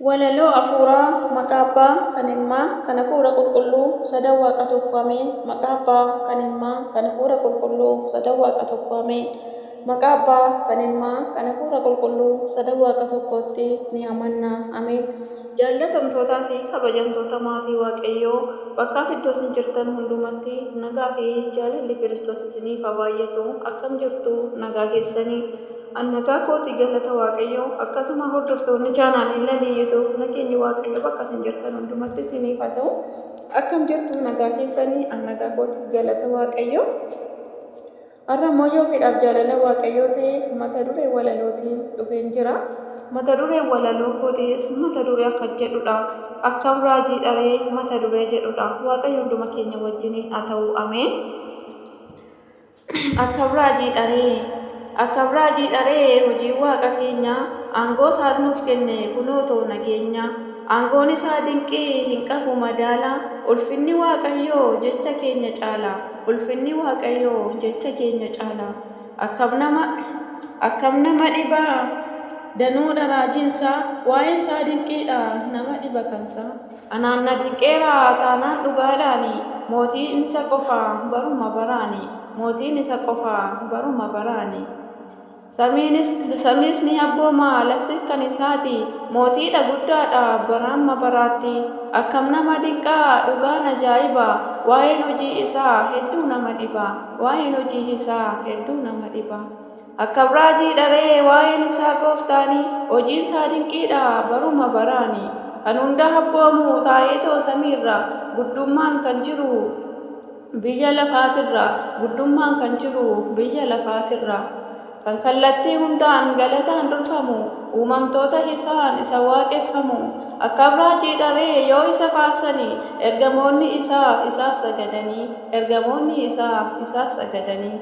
Walaloo afuuraa maqaa abbaa kan ilmaa kan hafuura qulqulluu sadan waaqa tokko ameen. Maqaa abbaa kan ilmaa kan hafuura qulqulluu sadan waaqa tokko ameen. Maqaa abbaa kan ilmaa kan hafuura qulqulluu sadan waaqa tokkotti ni amanna ameen. Jaallatamtootaa fi kabajamtoota maatii Waaqayyoo bakka iddoo isin jirtan hundumatti nagaa fi jaalalli Kiristoos isiniif haa baay'atu. Akkam jirtu nagaa keessanii? Annagaa kooti galata Waaqayyoo akkasuma hordoftoonni chaanaaliin laliyyatu nageenyi Waaqayyoo bakka isin jirtan hundumatti isiniif haa ta'u. Akkam jirtu nagaa keessanii? Annagaa kooti galata Waaqayyoo. Har'a mooyyoo fedhaaf jaalala Waaqayyoo ta'e mata duree walalootiin dhufeen jira. Mata duree walaloo kootiis mata duree akka jedhudha. Akkam raajii dharee mata duree jedhudha. Waaqayyo hunduma keenya wajjiniin haa ta'u ameen. Akkam raajii dharee. Akkam raajii dharee hojii waaqa keenya aangoo isaa nuuf kenne kunoo ta'u nageenya. Aangoon isaa dinqii hin qabu madaala. Ulfinni Waaqayyoo jecha keenya caala. Ulfinni Waaqayyoo jecha keenya caala. Akkam nama dhibaa danuudha raajiinsaa waa'een isaa dinqiidha nama dhiba kansa. Anaan na dinqeera taanaan dhugaadhaani mootiin isa qofa baruma baraani. Mootiin isa qofa baruma baraani. Samiis ni abbooma lafti kan isaati mootiidha guddaadha baraamma baraatti. Akkam nama dinqaa dhugaan ajaa'iba waa'een hojii isaa hedduu nama dhiba. Waa'een hojii isaa hedduu nama dhiba. Akkam raajii dharee waa'een isaa gooftaani hojiin isaa dinqiidha baruma baraani. Kan hunda abboomu taa'ee too samiirra guddummaan kan jiru biyya lafaatirra. Guddummaan kan jiru biyya lafaatirra. Kan kallattii hundaan galataan durfamu uumamtoota isaan isa waaqeffamu. Akkam raajii dharee yoo isa faarsani ergamoonni isaa isaaf sagadanii. Ergamoonni isaa isaaf sagadanii.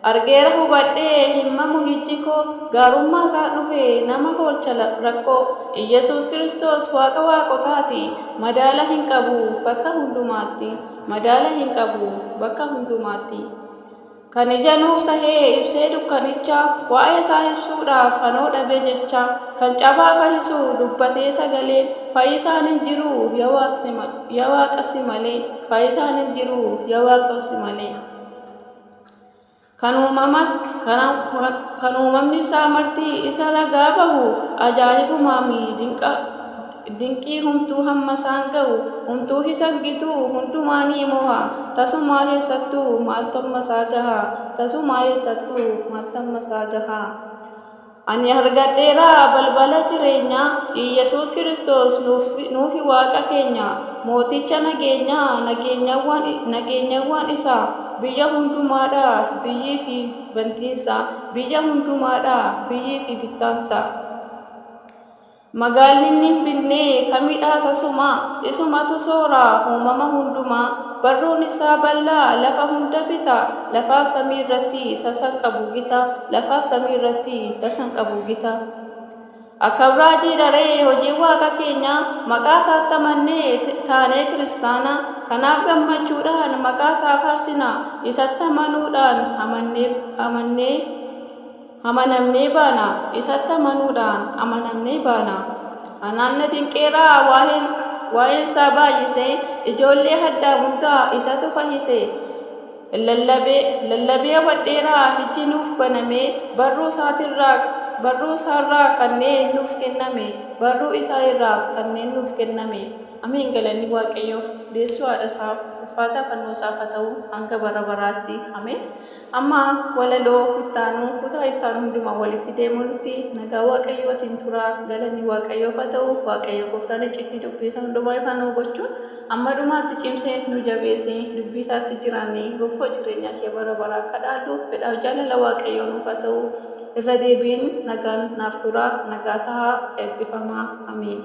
Argeera hubadhee himamu hijji koo gaarummaa isaa dhufe nama oolcha rakkoo. Iyesuus Kiristoos waaqa waaqotaati madaala hin qabu bakka hundumaatti. Madaala hin qabu bakka hundumaatti. Kan ija nuuf tahee ibsee dukkanicha waa'ee isaa ibsuudhaaf fanoo dhabe jecha. Kan cabaa fayyisu dubbatee sagaleen fayyisaan hin jiru yaa waaqasi malee. Fayyisaan hin jiru yaa waaqasi malee. Kan uumamni isaa marti isa ragaa bahu ajaa'ibumaami dinqii humtuu hamma isaan ga'u. Humtuu isan gitu hundumaanii moha tasumaa eessattuu maaltu amma isaa gaha. Tasumaa eessattuu maaltu amma isaa gaha. Ani argadheera balbala jireenyaa Iyesuus Kiristoos nuufi waaqa keenya mooticha nageenyawwan isaa biyya hundumaadha biyyii fi bantiinsa. Biyya hundumaadha biyyii fi bittaansa. Magaalli Finfinnee kamidha tasuma isumatu soora uumama hundumaa. Barruun isaa bal'aa lafa hunda bita lafaaf samii irratti tasan qabu gita. Lafaaf samii irratti tasan qabu gita. Akkam raajii dharee hojii waaqa keenya maqaa isaatti amannee taanee kiristaana. Kanaaf gammachuudhaan maqaa isaa faarsina isatti amanuudhaan amanamnee baana. Isatti amanuudhaan amanamnee baana. Anaan na dinqeeraa waa'een isaa baay'isee ijoollee haddaa hundaa isatu fayyisee. Lallabee wadheeraa ijji nuuf banamee barruu isaarraa kanneen nuuf kenname. Barruu isaa irraa kanneen nuuf kenname. Ameen galanni Waaqayyoof deessuu haadha isaaf uffata fannoo isaaf haa ta'u hanga bara baraatti ameen. Amma walaloo kutaa ittaanu hundumaa walitti deemuutti nagaa Waaqayyootiin tura. Galanni Waaqayyoof haa ta'u. Waaqayyo gooftaan icciitii dubbii isaa hundumaa ifannoo gochuun amma dhumaatti cimsee nu jabeessee dubbii isaatti jiraannee gonfoo jireenyaa ishee bara baraa akka dhaallu fedhaaf jaalala Waaqayyoo nuuf haa ta'u. Irra deebiin nagaan naaf tura. Nagaa tahaa eebbifamaa ameen.